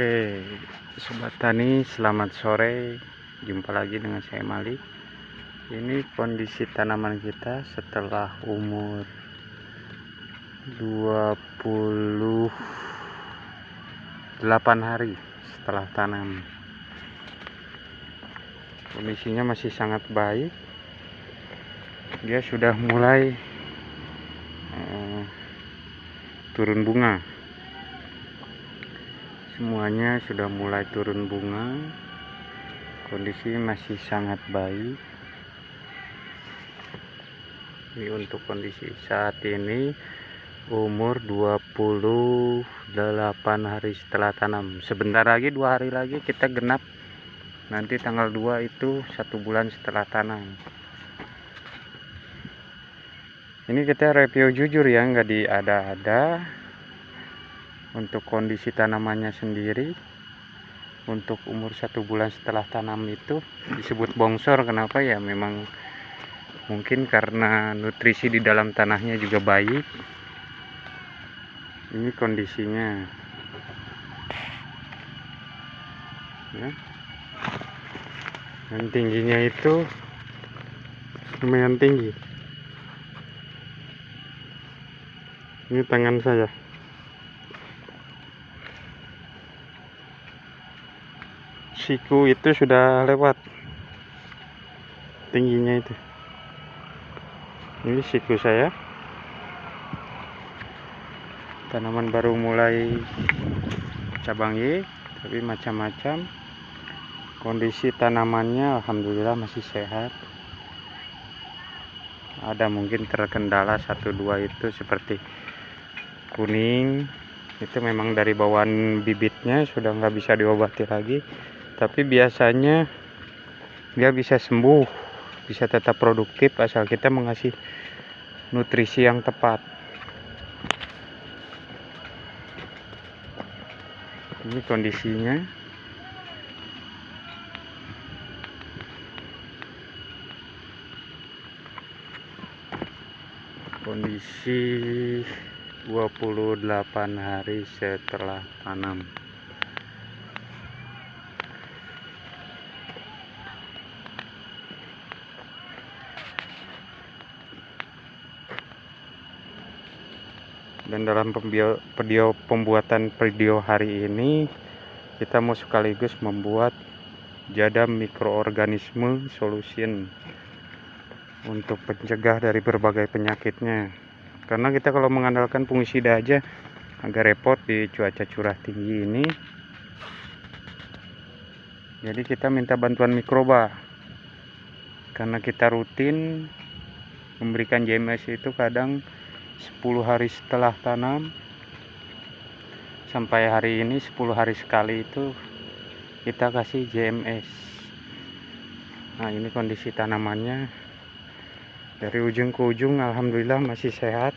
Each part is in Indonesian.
Oke, Sobat Tani, selamat sore. Jumpa lagi dengan saya Mali. Ini kondisi tanaman kita setelah umur 28 hari setelah tanam. Kondisinya masih sangat baik. Dia sudah mulai turun bunga. Semuanya sudah mulai turun bunga. Kondisi masih sangat baik. Ini untuk kondisi saat ini umur 28 hari setelah tanam. Sebentar lagi, 2 hari lagi kita genap. Nanti tanggal 2 itu 1 bulan setelah tanam. Ini kita review jujur ya, nggak diada-ada. Untuk kondisi tanamannya sendiri, untuk umur 1 bulan setelah tanam itu disebut bongsor. Kenapa ya? Memang mungkin karena nutrisi di dalam tanahnya juga baik. Ini kondisinya ya. Dan tingginya itu lumayan tinggi. Ini tangan saya. Siku itu sudah lewat tingginya itu. Ini siku saya. Tanaman baru mulai cabang Y, tapi macam-macam. Kondisi tanamannya alhamdulillah masih sehat. Ada mungkin terkendala 1-2 itu seperti kuning. Itu memang dari bawaan bibitnya sudah nggak bisa diobati lagi. Tapi biasanya dia bisa sembuh, bisa tetap produktif asal kita mengasih nutrisi yang tepat. Ini kondisinya. Kondisi 28 hari setelah tanam. Dan dalam pembuatan video hari ini kita mau sekaligus membuat jadam mikroorganisme solution untuk pencegah dari berbagai penyakitnya. Karena kita kalau mengandalkan fungisida aja agak repot di cuaca curah tinggi ini. Jadi kita minta bantuan mikroba. Karena kita rutin memberikan JMS itu kadang 10 hari setelah tanam. Sampai hari ini 10 hari sekali itu kita kasih JMS. Nah, ini kondisi tanamannya. Dari ujung ke ujung alhamdulillah masih sehat.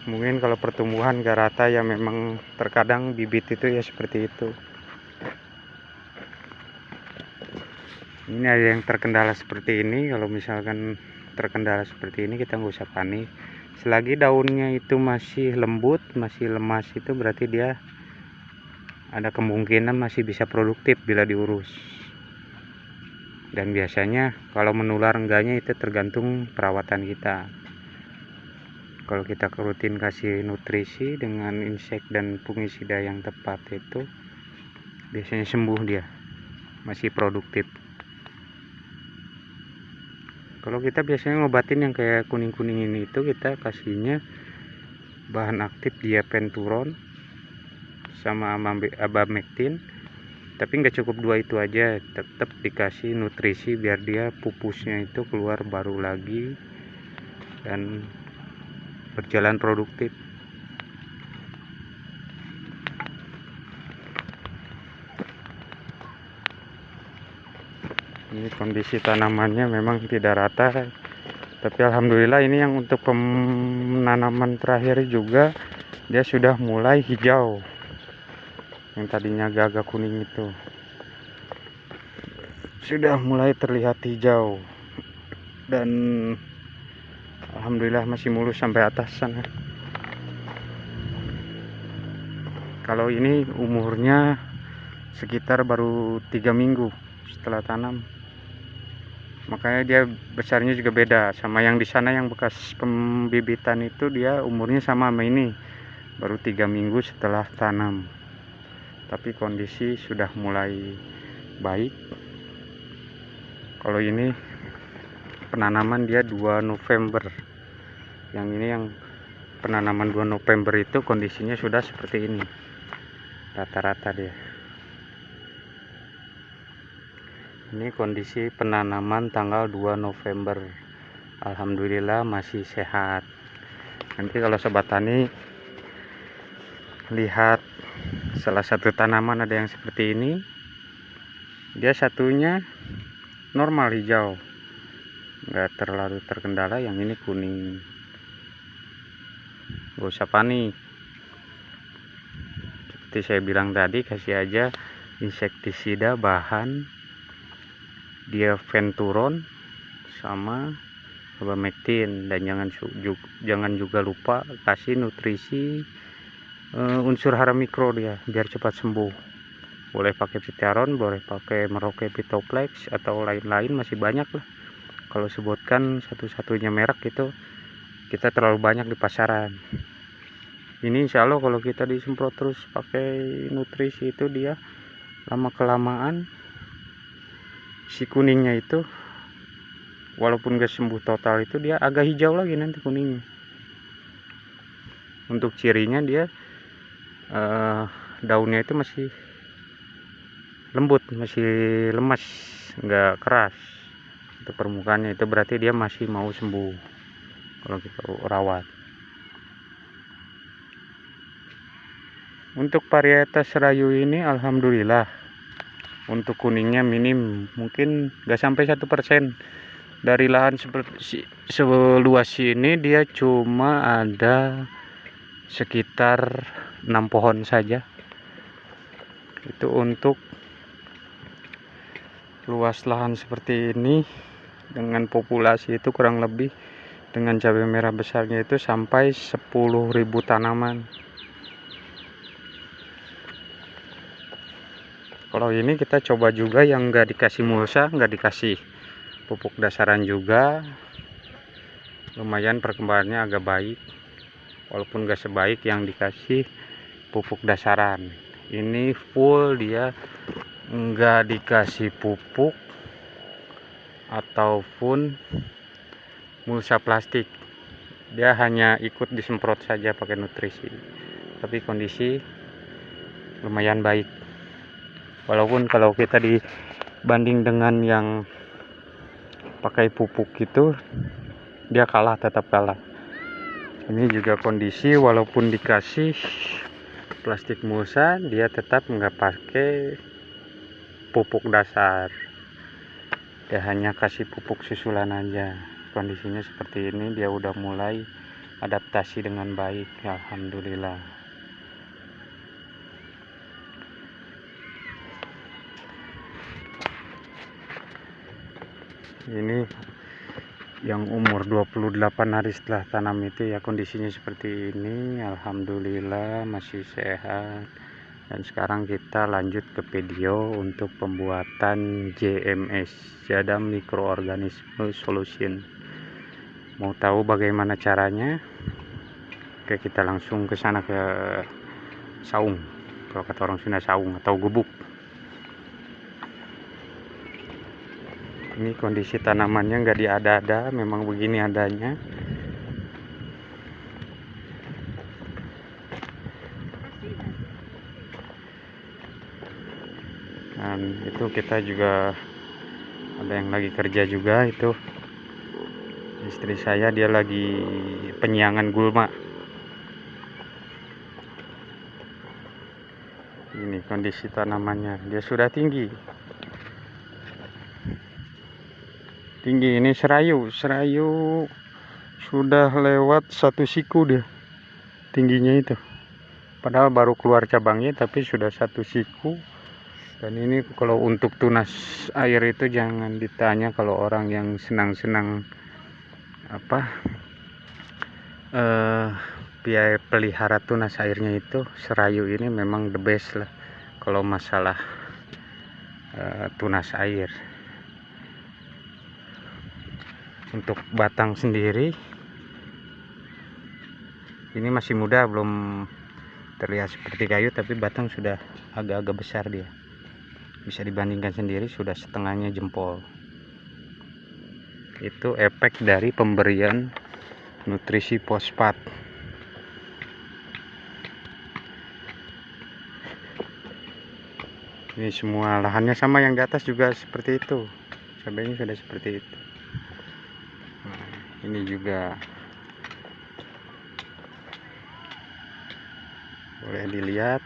Mungkin kalau pertumbuhan gak rata ya memang terkadang bibit itu ya seperti itu. Ini ada yang terkendala seperti ini. Kalau misalkan terkendala seperti ini kita nggak usah panik. Selagi daunnya itu masih lembut, masih lemas, itu berarti dia ada kemungkinan masih bisa produktif bila diurus. Dan biasanya kalau menular enggaknya itu tergantung perawatan kita. Kalau kita rutin kasih nutrisi dengan insek dan fungisida yang tepat itu biasanya sembuh dia, masih produktif. Kalau kita biasanya ngobatin yang kayak kuning-kuning ini itu kita kasihnya bahan aktif diapenturon sama abamectin. Tapi nggak cukup 2 itu aja, tetap dikasih nutrisi biar dia pupusnya itu keluar baru lagi dan berjalan produktif. Ini kondisi tanamannya memang tidak rata, tapi alhamdulillah ini yang untuk penanaman terakhir juga dia sudah mulai hijau. Yang tadinya agak kuning itu sudah mulai terlihat hijau, dan alhamdulillah masih mulus sampai atas sana. Kalau ini umurnya sekitar baru 3 minggu setelah tanam, makanya dia besarnya juga beda sama yang di sana. Yang bekas pembibitan itu dia umurnya sama ini, baru 3 minggu setelah tanam, tapi kondisi sudah mulai baik. Kalau ini penanaman dia 2 November, yang ini yang penanaman 2 November itu kondisinya sudah seperti ini rata-rata dia. Ini kondisi penanaman tanggal 2 November. Alhamdulillah masih sehat. Nanti kalau sobat tani lihat salah satu tanaman ada yang seperti ini, dia satunya normal hijau, nggak terlalu terkendala. Yang ini kuning, gak usah panik. Seperti saya bilang tadi, kasih aja insektisida bahan dia Venturon sama Abamectin, dan jangan juga lupa kasih nutrisi unsur hara mikro dia biar cepat sembuh. Boleh pakai Pitaron, boleh pakai Merauke Pitoplex atau lain-lain, masih banyak lah. Kalau sebutkan satu-satunya merek itu kita terlalu banyak di pasaran. Ini insya Allah kalau kita disemprot terus pakai nutrisi itu, dia lama kelamaan si kuningnya itu walaupun gak sembuh total itu dia agak hijau lagi nanti kuningnya. Untuk cirinya dia daunnya itu masih lembut, masih lemas, nggak keras. Untuk permukaannya itu berarti dia masih mau sembuh kalau kita rawat. Untuk varietas serayu ini alhamdulillah untuk kuningnya minim, mungkin nggak sampai 1% dari lahan seperti seluas ini. Dia cuma ada sekitar 6 pohon saja. Itu untuk luas lahan seperti ini, dengan populasi itu kurang lebih dengan cabai merah besarnya itu sampai 10.000 tanaman. Kalau ini kita coba juga yang nggak dikasih mulsa, nggak dikasih pupuk dasaran juga, lumayan perkembangannya agak baik, walaupun nggak sebaik yang dikasih pupuk dasaran. Ini full dia nggak dikasih pupuk ataupun mulsa plastik, dia hanya ikut disemprot saja pakai nutrisi, tapi kondisi lumayan baik. Walaupun kalau kita dibanding dengan yang pakai pupuk itu, dia kalah, tetap kalah. Ini juga kondisi walaupun dikasih plastik mulsa, dia tetap nggak pakai pupuk dasar, dia hanya kasih pupuk susulan aja. Kondisinya seperti ini, dia udah mulai adaptasi dengan baik, alhamdulillah. Ini yang umur 28 hari setelah tanam itu ya kondisinya seperti ini, alhamdulillah masih sehat. Dan sekarang kita lanjut ke video untuk pembuatan JMS, Jadam Mikroorganisme Solution. Mau tahu bagaimana caranya? Oke, kita langsung ke sana, ke saung, kalau kata orang Sunda saung atau gubuk. Ini kondisi tanamannya nggak diada-ada, memang begini adanya. Dan itu kita juga ada yang lagi kerja juga, itu istri saya, dia lagi penyiangan gulma. Ini kondisi tanamannya, dia sudah tinggi. Ini serayu sudah lewat 1 siku dia tingginya itu, padahal baru keluar cabangnya tapi sudah 1 siku. Dan ini kalau untuk tunas air itu jangan ditanya, kalau orang yang senang-senang pelihara tunas airnya itu Serayu ini memang the best lah kalau masalah tunas air. Untuk batang sendiri ini masih muda, belum terlihat seperti kayu, tapi batang sudah agak-agak besar, dia bisa dibandingkan sendiri sudah setengahnya jempol. Itu efek dari pemberian nutrisi fosfat. Ini semua lahannya sama, yang di atas juga seperti itu, cabainya sudah seperti itu. Nah, ini juga boleh dilihat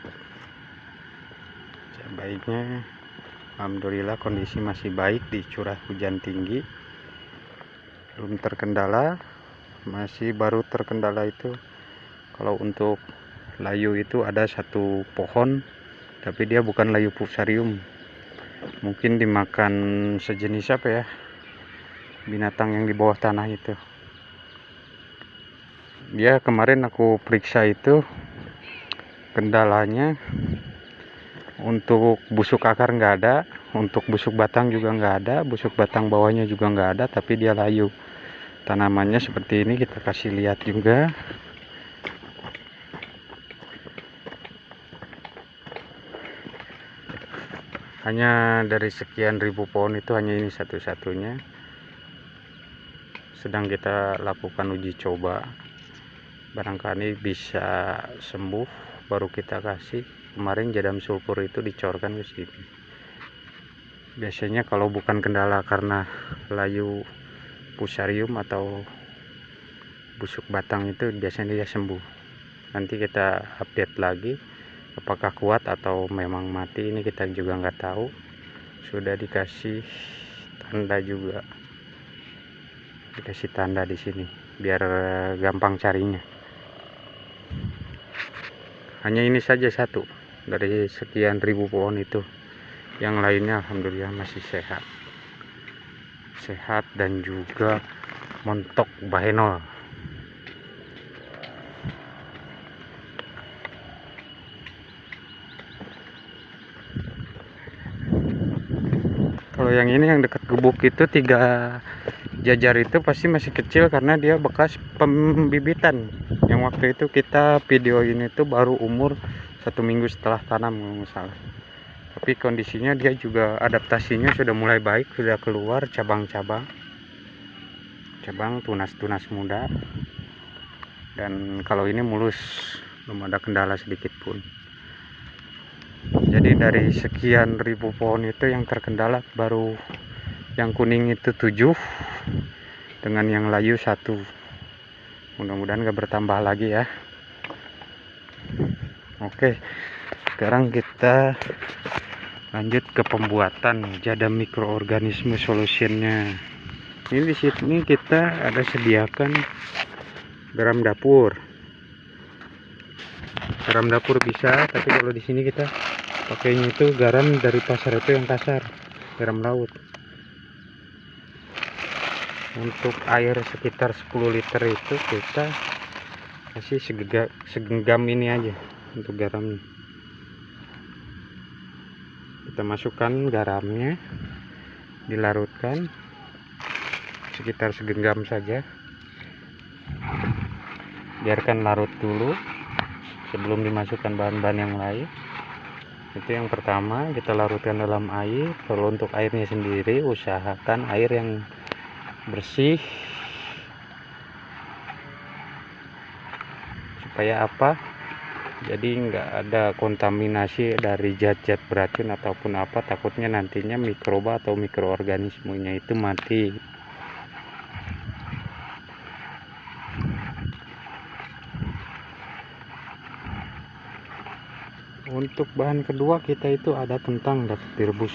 cabainya, alhamdulillah kondisi masih baik di curah hujan tinggi, belum terkendala. Masih baru terkendala itu kalau untuk layu itu ada satu pohon, tapi dia bukan layu fusarium, mungkin dimakan sejenis apa ya, binatang yang di bawah tanah itu. Dia kemarin aku periksa itu, kendalanya untuk busuk akar nggak ada, untuk busuk batang juga nggak ada, busuk batang bawahnya juga nggak ada, tapi dia layu. Tanamannya seperti ini, kita kasih lihat juga. Hanya dari sekian ribu pohon itu hanya ini satu-satunya sedang kita lakukan uji coba, barangkali bisa sembuh baru kita kasih. Kemarin jadam sulfur itu dicorkan ke sini. Biasanya kalau bukan kendala karena layu fusarium atau busuk batang itu biasanya dia sembuh. Nanti kita update lagi apakah kuat atau memang mati, ini kita juga nggak tahu. Sudah dikasih tanda juga, dikasih tanda di sini biar gampang carinya. Hanya ini saja satu dari sekian ribu pohon itu, yang lainnya alhamdulillah masih sehat dan juga montok bahenol. Kalau yang ini yang dekat gubuk itu 3 jajar itu pasti masih kecil karena dia bekas pembibitan. Yang waktu itu kita video ini tuh baru umur 1 minggu setelah tanam kalau nggak salah. Tapi kondisinya dia juga adaptasinya sudah mulai baik, sudah keluar cabang tunas-tunas muda. Dan kalau ini mulus, belum ada kendala sedikit pun. Jadi dari sekian ribu pohon itu yang terkendala baru yang kuning itu 7 dengan yang layu 1. Mudah-mudahan gak bertambah lagi ya. Oke, sekarang kita lanjut ke pembuatan jadam mikroorganisme solutionnya. Ini di sini kita ada sediakan garam dapur. Garam dapur bisa, tapi kalau di sini kita pakainya itu garam dari pasar itu yang kasar, garam laut. Untuk air sekitar 10 liter itu kita kasih segenggam ini aja untuk garamnya. Kita masukkan garamnya, dilarutkan sekitar segenggam saja, biarkan larut dulu sebelum dimasukkan bahan-bahan yang lain. Itu yang pertama, kita larutkan dalam air. Kalau untuk airnya sendiri usahakan air yang bersih, supaya apa, jadi nggak ada kontaminasi dari zat-zat beracun ataupun apa, takutnya nantinya mikroba atau mikroorganismenya itu mati. Untuk bahan kedua kita itu ada kentang dapat direbus.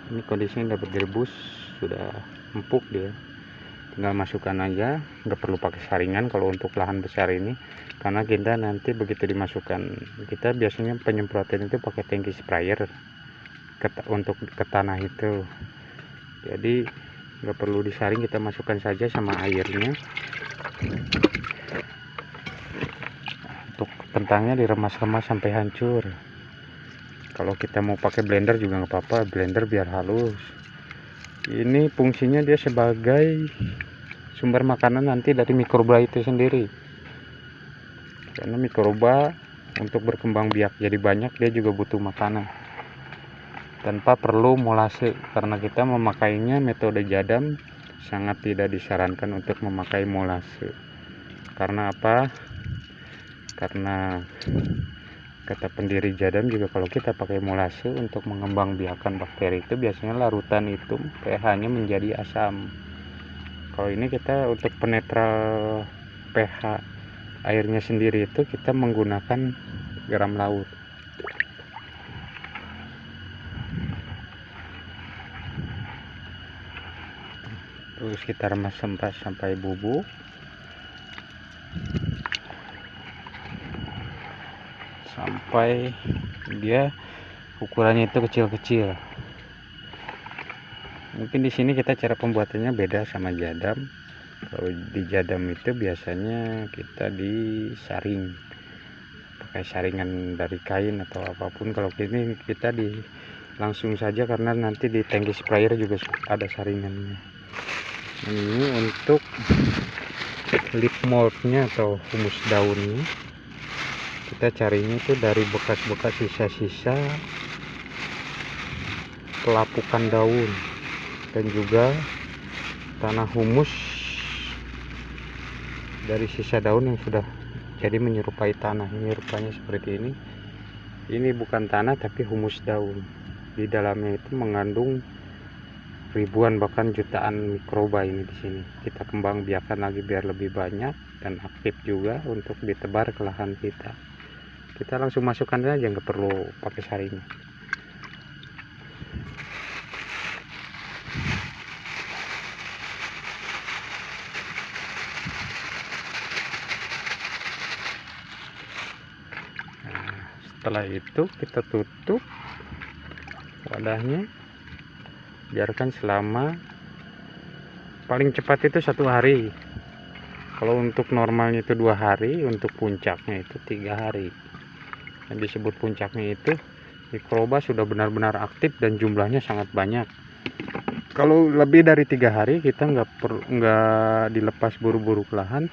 Ini kondisinya dapat direbus, sudah empuk dia, tinggal masukkan aja, nggak perlu pakai saringan kalau untuk lahan besar ini, karena kita nanti begitu dimasukkan, kita biasanya penyemprotan itu pakai tangki sprayer untuk ke tanah itu, jadi nggak perlu disaring, kita masukkan saja sama airnya. kentangnya diremas-remas sampai hancur. Kalau kita mau pakai blender juga nggak apa-apa, blender biar halus. Ini fungsinya dia sebagai sumber makanan nanti dari mikroba itu sendiri, karena mikroba untuk berkembang biak jadi banyak dia juga butuh makanan tanpa perlu molase. Karena kita memakainya metode jadam, sangat tidak disarankan untuk memakai molase. Karena apa? Karena kata pendiri jadam juga kalau kita pakai molase untuk mengembang biakan bakteri itu biasanya larutan itu pH-nya menjadi asam. Kalau ini kita untuk penetral pH airnya sendiri itu kita menggunakan garam laut. Terus kita remas sampai bubuk. Sampai dia ukurannya itu kecil-kecil. Mungkin di sini kita cara pembuatannya beda sama jadam. Kalau di jadam itu biasanya kita disaring pakai saringan dari kain atau apapun. Kalau ini kita langsung saja karena nanti di tangki sprayer juga ada saringannya. Ini untuk lip moldnya atau humus daunnya, kita carinya itu dari bekas-bekas sisa-sisa pelapukan daun dan juga tanah humus dari sisa daun yang sudah jadi menyerupai tanah. Ini rupanya seperti ini. Ini bukan tanah tapi humus daun. Di dalamnya itu mengandung ribuan bahkan jutaan mikroba ini di sini. Kita kembang biakan lagi biar lebih banyak dan aktif juga untuk ditebar ke lahan kita. Kita langsung masukkan saja, nggak perlu pakai saring. Nah, setelah itu kita tutup wadahnya, biarkan selama paling cepat itu 1 hari. Kalau untuk normalnya itu 2 hari, untuk puncaknya itu 3 hari. Yang disebut puncaknya itu mikroba sudah benar-benar aktif dan jumlahnya sangat banyak. Kalau lebih dari 3 hari kita nggak dilepas buru-buru ke lahan,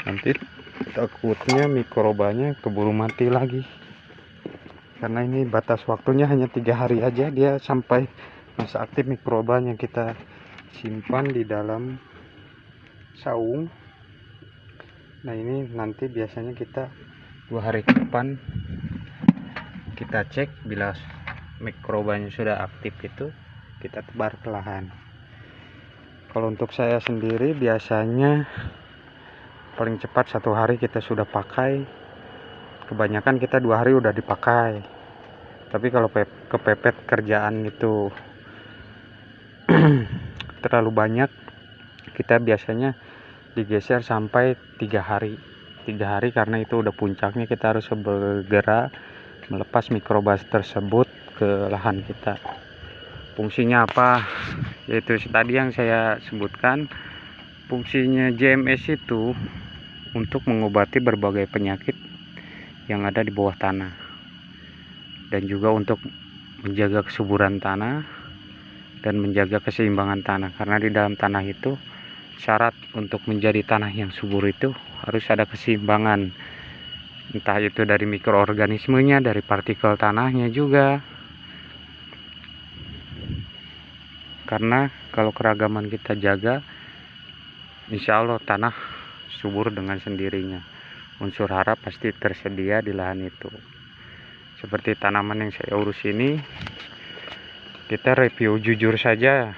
nanti takutnya mikrobanya keburu mati lagi. Karena ini batas waktunya hanya 3 hari aja dia sampai masa aktif mikrobanya. Kita simpan di dalam saung. Nah ini nanti biasanya kita 2 hari ke depan kita cek, bila mikrobanya sudah aktif itu kita tebar ke lahan. Kalau untuk saya sendiri biasanya paling cepat 1 hari kita sudah pakai. Kebanyakan kita 2 hari udah dipakai. Tapi kalau kepepet kerjaan itu terlalu banyak, kita biasanya digeser sampai 3 hari. 3 hari karena itu udah puncaknya, kita harus segera melepas mikroba tersebut ke lahan kita. Fungsinya apa? Yaitu tadi yang saya sebutkan, fungsinya JMS itu untuk mengobati berbagai penyakit yang ada di bawah tanah dan juga untuk menjaga kesuburan tanah dan menjaga keseimbangan tanah. Karena di dalam tanah itu syarat untuk menjadi tanah yang subur itu harus ada keseimbangan, entah itu dari mikroorganismenya, dari partikel tanahnya juga. Karena kalau keragaman kita jaga, insya Allah tanah subur dengan sendirinya. Unsur hara pasti tersedia di lahan itu. Seperti tanaman yang saya urus ini, kita review jujur saja.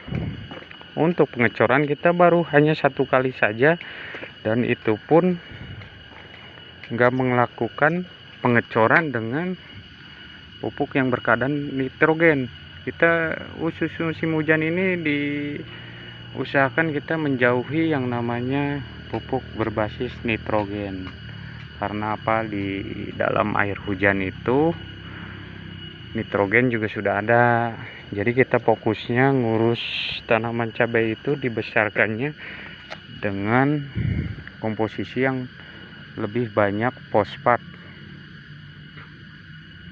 Untuk pengecoran kita baru hanya 1 kali saja, dan itu pun nggak melakukan pengecoran dengan pupuk yang berkadar nitrogen. Kita khusus musim hujan ini diusahakan kita menjauhi yang namanya pupuk berbasis nitrogen. Karena apa? Di dalam air hujan itu nitrogen juga sudah ada. Jadi kita fokusnya ngurus tanaman cabai itu dibesarkannya dengan komposisi yang lebih banyak fosfat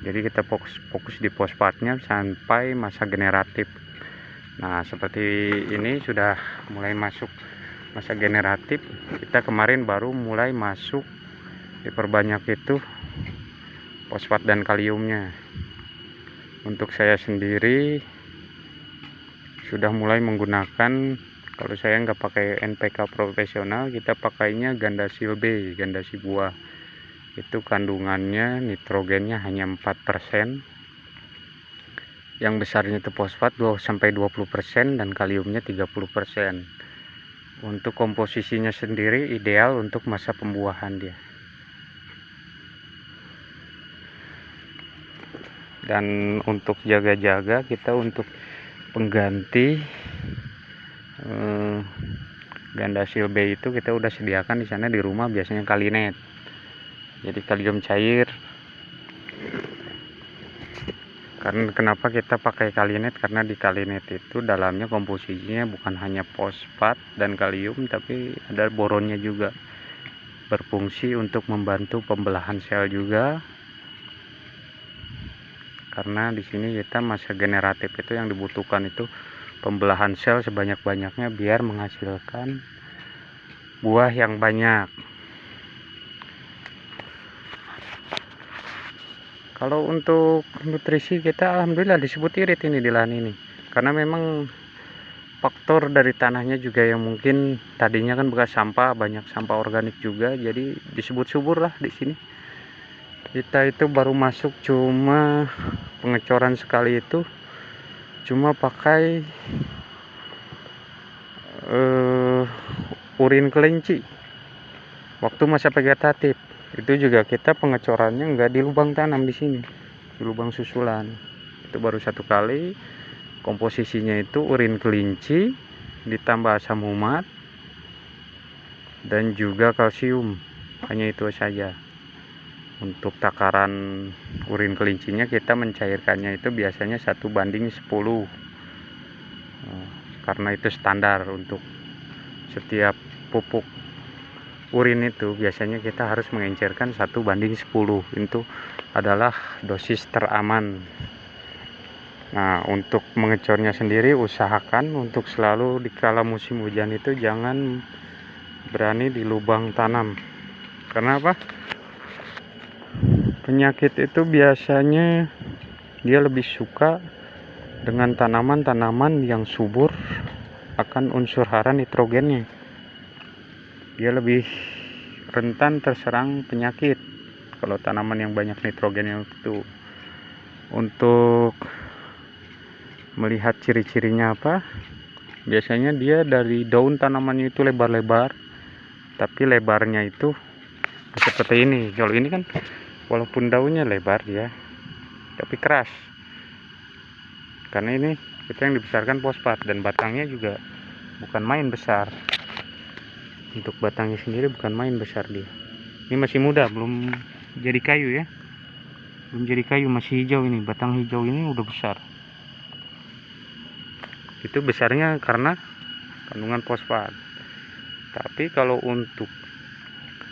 Jadi kita fokus di fosfatnya sampai masa generatif. Nah, seperti ini sudah mulai masuk masa generatif. Kita kemarin baru mulai masuk diperbanyak itu fosfat dan kaliumnya. Untuk saya sendiri sudah mulai menggunakan, kalau saya nggak pakai NPK profesional, kita pakainya Gandasil B, gandasi buah. Itu kandungannya nitrogennya hanya 4%, yang besarnya itu fosfat 2-20% dan kaliumnya 30%. Untuk komposisinya sendiri ideal untuk masa pembuahan dia. Dan untuk jaga-jaga kita untuk pengganti Gandasil B itu kita udah sediakan di sana di rumah, biasanya Kalinet. Jadi kalium cair. Karena kenapa kita pakai Kalinet? Karena di Kalinet itu dalamnya komposisinya bukan hanya fosfat dan kalium, tapi ada boronnya juga. Berfungsi untuk membantu pembelahan sel juga. Karena di sini kita masa generatif itu yang dibutuhkan itu pembelahan sel sebanyak-banyaknya biar menghasilkan buah yang banyak. Kalau untuk nutrisi kita alhamdulillah disebut irit ini di lahan ini, karena memang faktor dari tanahnya juga yang mungkin tadinya kan bekas sampah, banyak sampah organik juga, jadi disebut subur lah di sini. Kita itu baru masuk cuma pengecoran sekali itu cuma pakai urin kelinci waktu masa vegetatif. Itu juga kita pengecorannya nggak di lubang tanam di sini, di lubang susulan. Itu baru satu kali. Komposisinya itu urin kelinci ditambah asam humat dan juga kalsium, hanya itu saja. Untuk takaran urin kelincinya kita mencairkannya itu biasanya 1:10, karena itu standar untuk setiap pupuk urin itu biasanya kita harus mengencerkan 1:10. Itu adalah dosis teraman. Nah, untuk mengecornya sendiri usahakan untuk selalu di kala musim hujan itu jangan berani di lubang tanam. Karena apa? Penyakit itu biasanya dia lebih suka dengan tanaman-tanaman yang subur akan unsur hara nitrogennya. Dia lebih rentan terserang penyakit kalau tanaman yang banyak nitrogennya itu. Untuk melihat ciri-cirinya apa? Biasanya dia dari daun tanamannya itu lebar-lebar, tapi lebarnya itu seperti ini. Kalau ini kan walaupun daunnya lebar ya, tapi keras. Karena ini kita yang dibesarkan fosfat, dan batangnya juga bukan main besar. Untuk batangnya sendiri bukan main besar dia. Ini masih muda, belum jadi kayu ya. Belum jadi kayu, masih hijau ini. Batang hijau ini udah besar. Itu besarnya karena kandungan fosfat. Tapi kalau untuk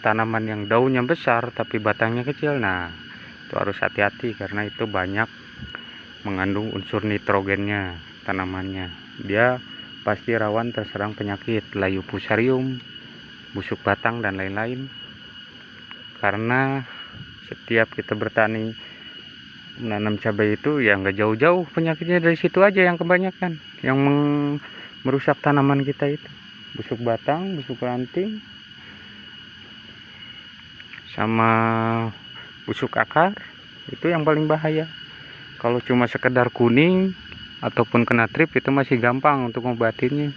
tanaman yang daunnya besar tapi batangnya kecil, nah itu harus hati-hati karena itu banyak mengandung unsur nitrogennya tanamannya. Dia pasti rawan terserang penyakit layu fusarium, busuk batang dan lain-lain. Karena setiap kita bertani menanam cabai itu ya nggak jauh-jauh penyakitnya dari situ aja yang kebanyakan yang merusak tanaman kita itu. Busuk batang, busuk ranting, sama busuk akar, itu yang paling bahaya. Kalau cuma sekedar kuning ataupun kena trip itu masih gampang untuk ngobatinnya.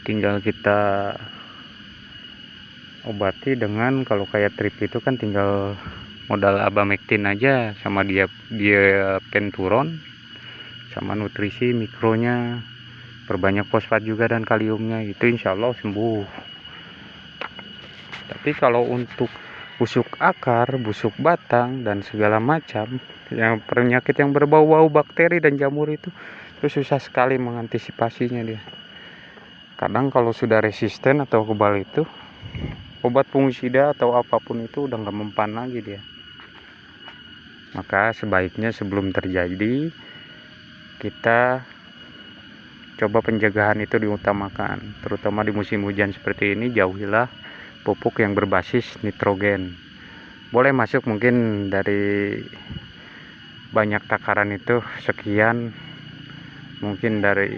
Tinggal kita obati dengan, kalau kayak trip itu kan tinggal modal abamectin aja sama dia penturon sama nutrisi mikronya, perbanyak fosfat juga dan kaliumnya, itu insya Allah sembuh. Tapi kalau untuk busuk akar, busuk batang dan segala macam yang penyakit yang berbau-bau bakteri dan jamur itu susah sekali mengantisipasinya dia. Kadang kalau sudah resisten atau kebal itu, obat fungisida atau apapun itu udah nggak mempan lagi dia. Maka sebaiknya sebelum terjadi, kita coba pencegahan itu diutamakan, terutama di musim hujan seperti ini. Jauhilah pupuk yang berbasis nitrogen. Boleh masuk mungkin dari banyak takaran itu sekian, mungkin dari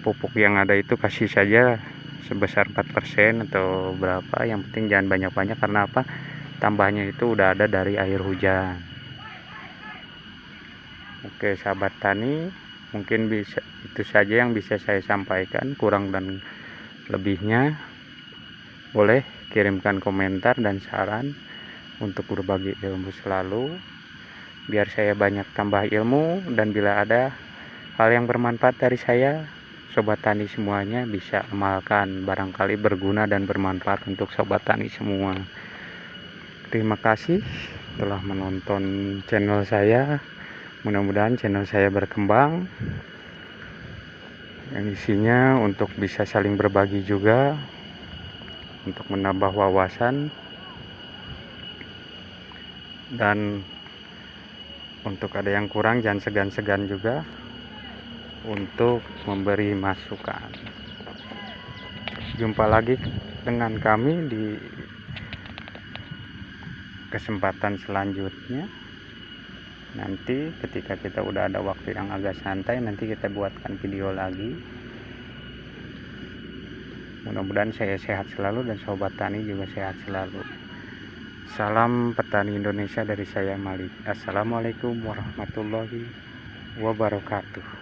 pupuk yang ada itu kasih saja sebesar 4% atau berapa, yang penting jangan banyak-banyak. Karena apa? Tambahnya itu udah ada dari air hujan. Oke sahabat tani, mungkin bisa itu saja yang bisa saya sampaikan. Kurang dan lebihnya boleh kirimkan komentar dan saran untuk berbagi ilmu selalu, biar saya banyak tambah ilmu. Dan bila ada hal yang bermanfaat dari saya, sobat tani semuanya bisa amalkan, barangkali berguna dan bermanfaat untuk sobat tani semua. Terima kasih telah menonton channel saya. Mudah-mudahan channel saya berkembang, yang isinya untuk bisa saling berbagi juga, untuk menambah wawasan, dan untuk ada yang kurang jangan segan-segan juga untuk memberi masukan. Jumpa lagi dengan kami di kesempatan selanjutnya. Nanti ketika kita udah ada waktu yang agak santai, nanti kita buatkan video lagi. Mudah-mudahan saya sehat selalu dan sobat tani juga sehat selalu. Salam petani Indonesia dari saya, Malik. Assalamualaikum warahmatullahi wabarakatuh.